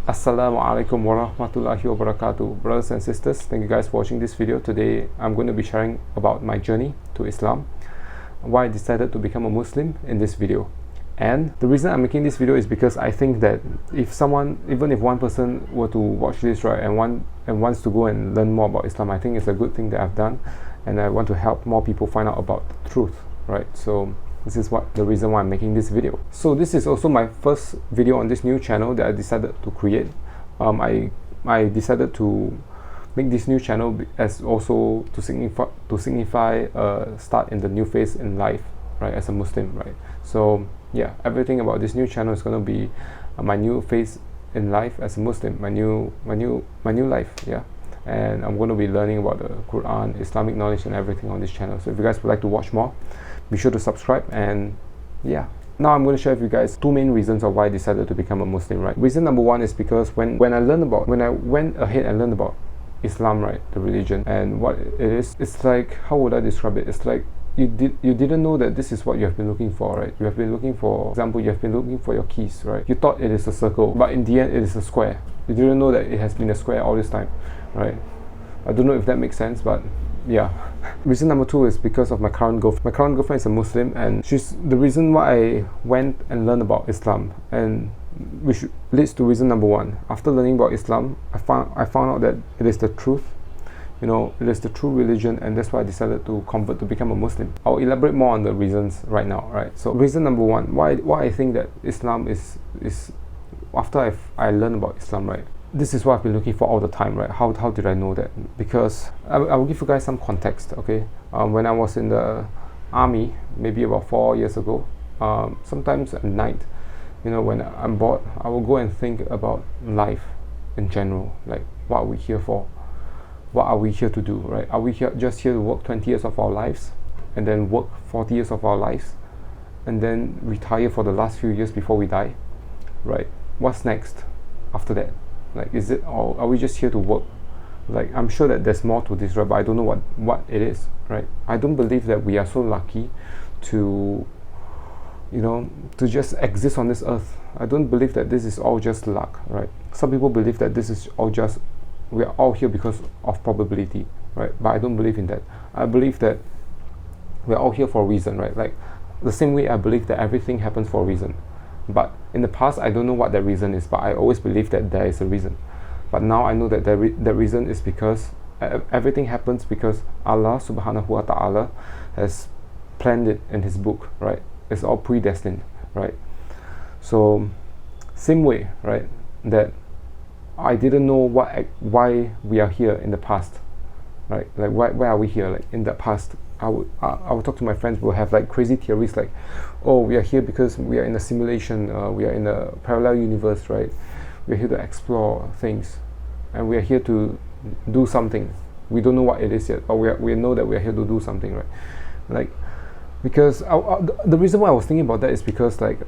Assalamu alaikum wa rahmatullahi wa barakatuh. Brothers and sisters, thank you guys for watching this video. Today I'm going to be sharing about my journey to Islam, why I decided to become a Muslim in this video. And the reason I'm making this video is because I think that if someone, even if one person were to watch this, right, and wants to go and learn more about Islam, I think it's a good thing that I've done, and I want to help more people find out about the truth, right? So this is the reason why I'm making this video. So this is also my first video on this new channel that I decided to create. I decided to make this new channel as also to signify a start in the new phase in life, right, as a Muslim, right? So yeah, everything about this new channel is going to be my new phase in life as a Muslim, my new life, yeah. And I'm going to be learning about the Quran, Islamic knowledge and everything on this channel. So if you guys would like to watch more, be sure to subscribe. And yeah, now I'm going to share with you guys two main reasons of why I decided to become a Muslim, right? Reason number one is because when I went ahead and learned about Islam, right, the religion and what it is, it's like, how would I describe it? It's like you didn't know that this is what you have been looking for, right? You have been looking for example, you have been looking for your keys, right? You thought it is a circle, but in the end it is a square. You didn't know that it has been a square all this time, right? I don't know if that makes sense, but yeah. Reason number two is because of my current girlfriend. My current girlfriend is a Muslim, and she's the reason why I went and learned about Islam, and which leads to reason number one. After learning about Islam, I found out that it is the truth. You know, it is the true religion, and that's why I decided to convert to become a Muslim. I'll elaborate more on the reasons right now, right? So reason number one, why I think that Islam is after I learned about Islam, right? This is what I've been looking for all the time, right? How did I know that? Because I will give you guys some context, okay? When I was in the army, maybe about 4 years ago, sometimes at night, you know, when I'm bored, I will go and think about life in general. Like, what are we here for? What are we here to do, right? Are we just here to work 20 years of our lives and then work 40 years of our lives and then retire for the last few years before we die, right? What's next after that? Like, is it, or are we just here to work? Like, I'm sure that there's more to this, right? But I don't know what it is, right? I don't believe that we are so lucky to, you know, to just exist on this earth. I don't believe that this is all just luck, right? Some people believe that this is all just, we are all here because of probability, right? But I don't believe in that. I believe that we're all here for a reason, right? Like, the same way I believe that everything happens for a reason. But in the past, I don't know what that reason is, but I always believed that there is a reason. But now I know that the reason is because everything happens because Allah subhanahu wa ta'ala has planned it in His book, right? It's all predestined, right? So, same way, right, that I didn't know why we are here in the past, right? Like, why are we here? Like, in the past, I would talk to my friends. We'll have like crazy theories like, oh, we are here because we are in a simulation, we are in a parallel universe, right? We're here to explore things, and we are here to do something. We don't know what it is yet, but we know that we are here to do something, right? Like, because the reason why I was thinking about that is because, like,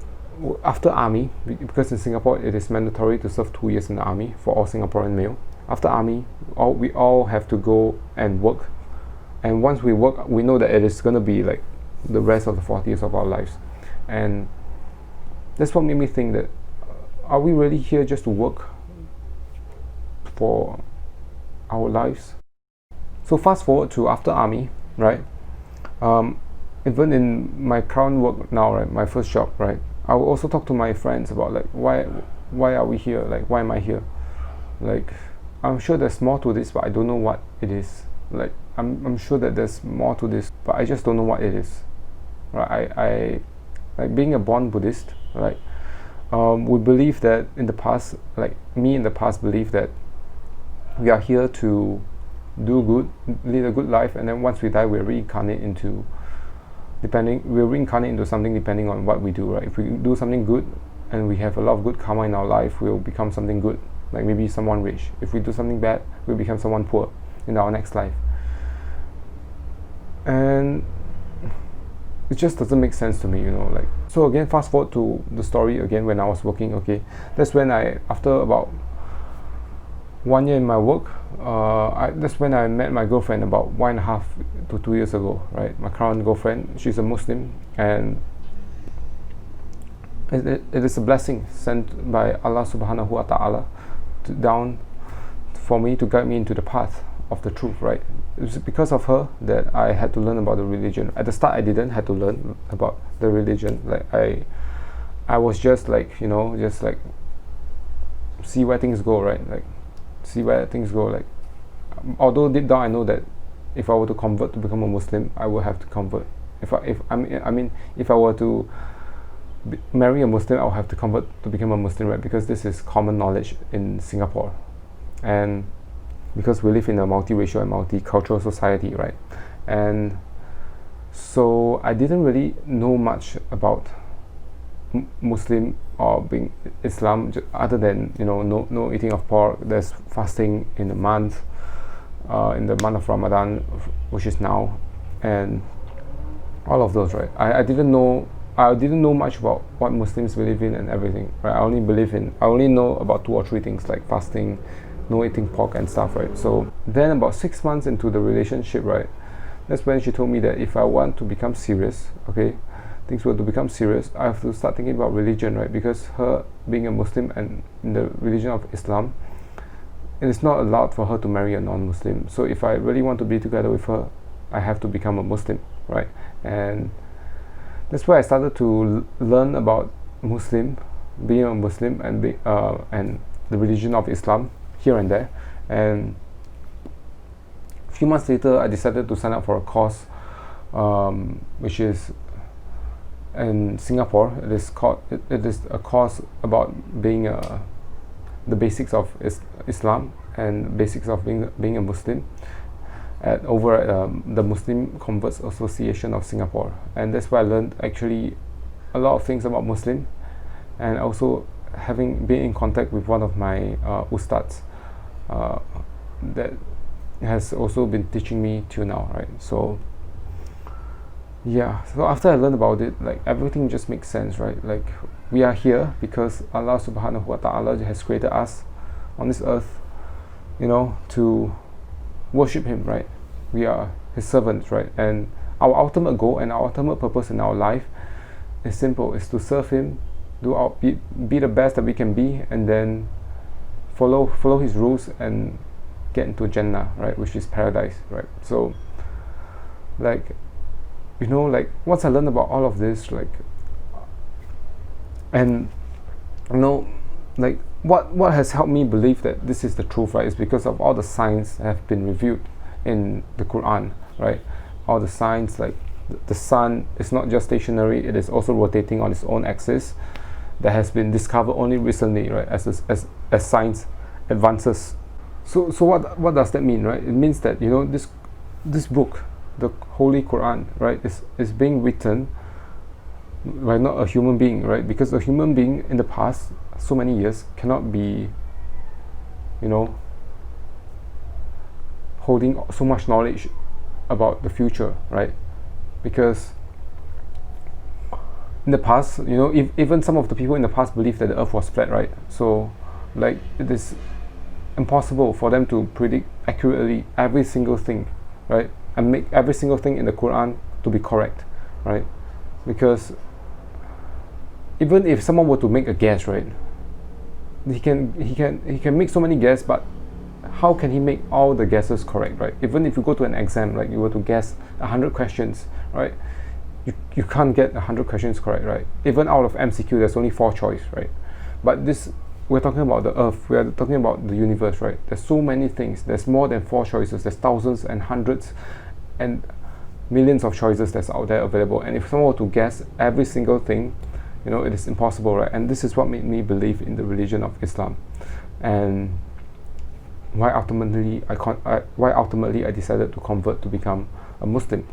after army, because in Singapore it is mandatory to serve 2 years in the army for all Singaporean male. After army, we all have to go and work. And once we work, we know that it is going to be like the rest of the 40 years of our lives. And that's what made me think that, are we really here just to work for our lives? So fast forward to after army, right? Even in my current work now, right, my first job, right, I will also talk to my friends about, like, why are we here? Like, why am I here? Like, I'm sure there's more to this, but I don't know what it is. Like, I'm sure that there's more to this, but I just don't know what it is. Right? I like, being a born Buddhist, right? We believe that in the past, like me in the past, believe that we are here to do good, lead a good life, and then once we die, we're reincarnate into something depending on what we do, right? If we do something good and we have a lot of good karma in our life, we'll become something good, like maybe someone rich. If we do something bad, we'll become someone poor in our next life. And it just doesn't make sense to me, you know. Like, so again, fast forward to the story again when I was working. Okay, that's when after about 1 year in my work, that's when I met my girlfriend about 1.5 to 2 years ago, right? My current girlfriend, she's a Muslim, and it is a blessing sent by Allah subhanahu wa ta'ala down for me to guide me into the path of the truth, right? It was because of her that I had to learn about the religion. At the start I didn't have to learn about the religion. Like I was just like, you know, just like see where things go, right? Like see where things go. Like although deep down I know that if I were to convert to become a Muslim, I will have to convert. If I were to marry a Muslim, I'll have to convert to become a Muslim, right? Because this is common knowledge in Singapore, and because we live in a multiracial and multicultural society, right? And so I didn't really know much about Muslim or being Islam, other than, you know, no eating of pork. There's fasting in the month of Ramadan, which is now, and all of those, right? I didn't know much about what Muslims believe in and everything, right? I only know about 2 or 3 things, like fasting, no eating pork and stuff, right? So then about 6 months into the relationship, right, that's when she told me that if I want to become serious, okay, things were to become serious, I have to start thinking about religion, right? Because her being a Muslim and in the religion of Islam, it is not allowed for her to marry a non-Muslim. So if I really want to be together with her, I have to become a Muslim, right? And that's where I started to learn about being a Muslim, and the religion of Islam here and there. And a few months later, I decided to sign up for a course, which is in Singapore. It is a course about being the basics of Islam and basics of being a Muslim over at the Muslim Converts Association of Singapore. And that's where I learned actually a lot of things about Muslim, and also having been in contact with one of my ustads that has also been teaching me till now, right? So yeah, so after I learned about it, like everything just makes sense, right? Like we are here because Allah subhanahu wa ta'ala has created us on this earth, you know, to worship Him, right? We are His servants, right? And our ultimate goal and our ultimate purpose in our life is simple: is to serve Him, be the best that we can be, and then follow His rules and get into Jannah, right, which is paradise, right? So like, you know, like once I learned about all of this, like, and you know, like what has helped me believe that this is the truth, right, is because of all the signs that have been revealed in the Quran, right? All the signs, like the sun is not just stationary, it is also rotating on its own axis. That has been discovered only recently, right, as science advances. So what does that mean, right? It means that, you know, this book, the Holy Quran, right, is being written by not a human being, right? Because a human being in the past so many years cannot be, you know, holding so much knowledge about the future, right? Because in the past, you know, even some of the people in the past believed that the earth was flat, right? So like it is impossible for them to predict accurately every single thing, right? And make every single thing in the Quran to be correct, right? Because even if someone were to make a guess, right, he can make so many guesses, but how can he make all the guesses correct, right? Even if you go to an exam, like you were to guess 100 questions, right, you can't get 100 questions correct, right? Even out of MCQ, there's only 4 choice, right? But this, we're talking about the earth, we are talking about the universe, right? There's so many things, there's more than 4 choices, there's thousands and hundreds and millions of choices that's out there available. And if someone were to guess every single thing, you know, it is impossible, right? And this is what made me believe in the religion of Islam, and why ultimately I decided to convert to become a Muslim.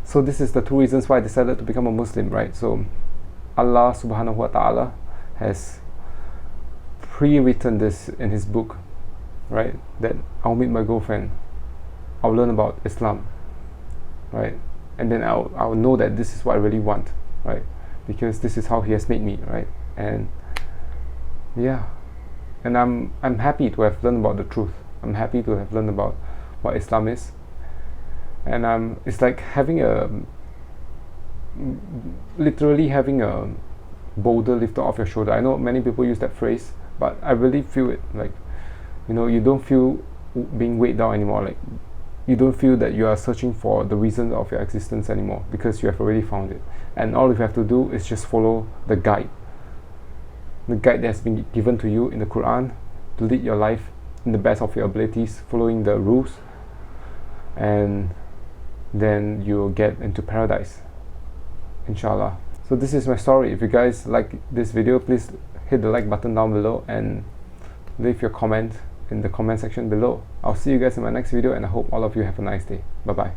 So this is the 2 reasons why I decided to become a Muslim, right? So Allah subhanahu wa ta'ala has pre-written this in His book, right? That I'll meet my girlfriend, I'll learn about Islam, right? And then I'll know that this is what I really want, right? Because this is how He has made me, right? And yeah, and I'm happy to have learned about the truth. I'm happy to have learned about what Islam is. And it's like having literally having a boulder lifted off your shoulder. I know many people use that phrase, but I really feel it. Like, you know, you don't feel being weighed down anymore. Like, you don't feel that you are searching for the reason of your existence anymore, because you have already found it. And all you have to do is just follow the guide that has been given to you in the Quran, to lead your life in the best of your abilities, following the rules, and then you'll get into paradise, inshallah. So this is my story. If you guys like this video, please hit the like button down below and leave your comment in the comment section below. I'll see you guys in my next video, and I hope all of you have a nice day. Bye bye.